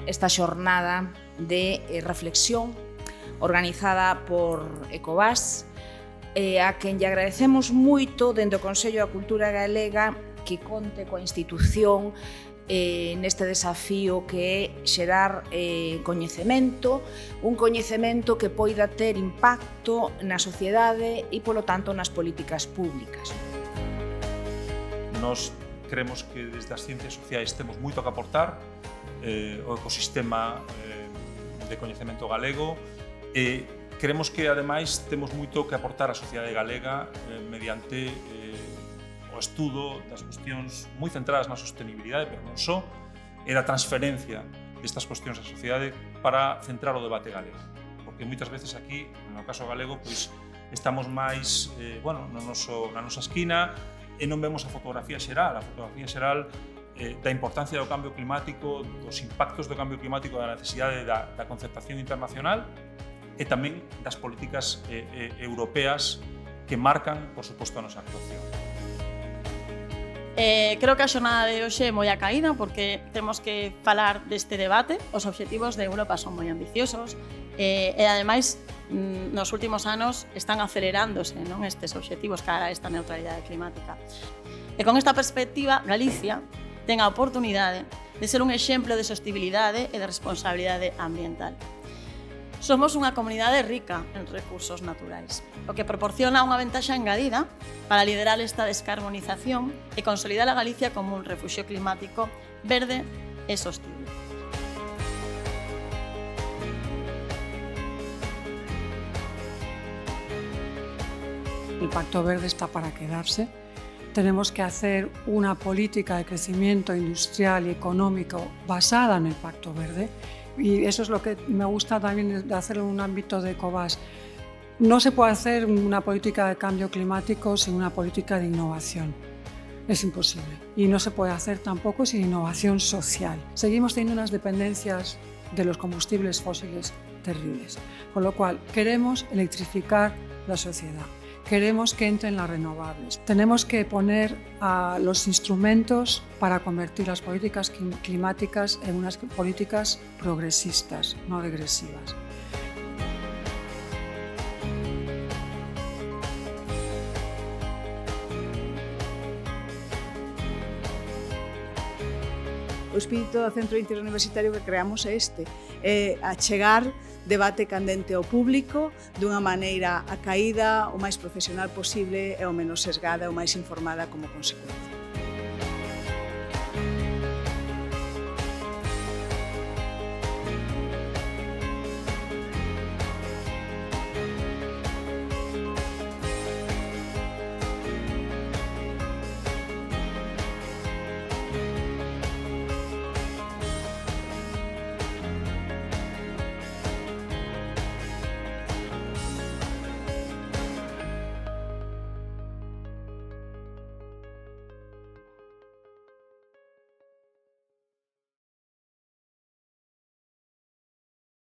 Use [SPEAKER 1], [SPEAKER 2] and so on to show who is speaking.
[SPEAKER 1] esta xornada de reflexión organizada por Ecovas, a quen lle agradecemos moito dende o Consello da Cultura Galega que conte coa institución neste desafío que é xerar coñecemento, un coñecemento que poida ter impacto na sociedade e, polo tanto, nas políticas públicas.
[SPEAKER 2] Nos creemos que desde as ciencias sociais temos moito que aportar ao ecosistema de coñecemento galego e creemos que, ademais, temos moito que aportar á sociedade galega mediante o estudo das cuestións moi centradas na sostenibilidade, pero non só, e da transferencia destas cuestións á sociedade para centrar o debate galego. Porque moitas veces aquí, no caso galego, pois estamos máis na nosa esquina e non vemos a fotografía xeral. A fotografía xeral da importancia do cambio climático, dos impactos do cambio climático, da necesidade da concertación internacional e tamén das políticas europeas que marcan, por suposto, a nosa actuación.
[SPEAKER 3] Creo que a xornada de hoxe é moi acaída porque temos que falar deste debate. Os obxectivos de Europa son moi ambiciosos e, ademais, nos últimos anos están acelerándose estes obxectivos cara a esta neutralidade climática. E con esta perspectiva, Galicia ten a oportunidade de ser un exemplo de sostenibilidade e de responsabilidade ambiental. Somos unha comunidade rica en recursos naturais, o que proporciona unha ventaxa engadida para liderar esta descarbonización e consolidar a Galicia como un refuxio climático verde e sostible.
[SPEAKER 4] El Pacto Verde está para quedarse. Tenemos que hacer una política de crecimiento industrial y económico basada en el Pacto Verde. Y eso es lo que me gusta también de hacer en un ámbito de Ecovas. No se puede hacer una política de cambio climático sin una política de innovación. Es imposible. Y no se puede hacer tampoco sin innovación social. Seguimos teniendo unas dependencias de los combustibles fósiles terribles. Con lo cual, queremos electrificar la sociedad. Queremos que entren las renovables. Tenemos que poner los instrumentos para convertir las políticas climáticas en unas políticas progresistas, no regresivas.
[SPEAKER 5] O espírito do Centro Interuniversitario que creamos é este, achegar debate candente ao público dunha maneira acaída, o máis profesional posible e o menos sesgada, o máis informada como consecuencia.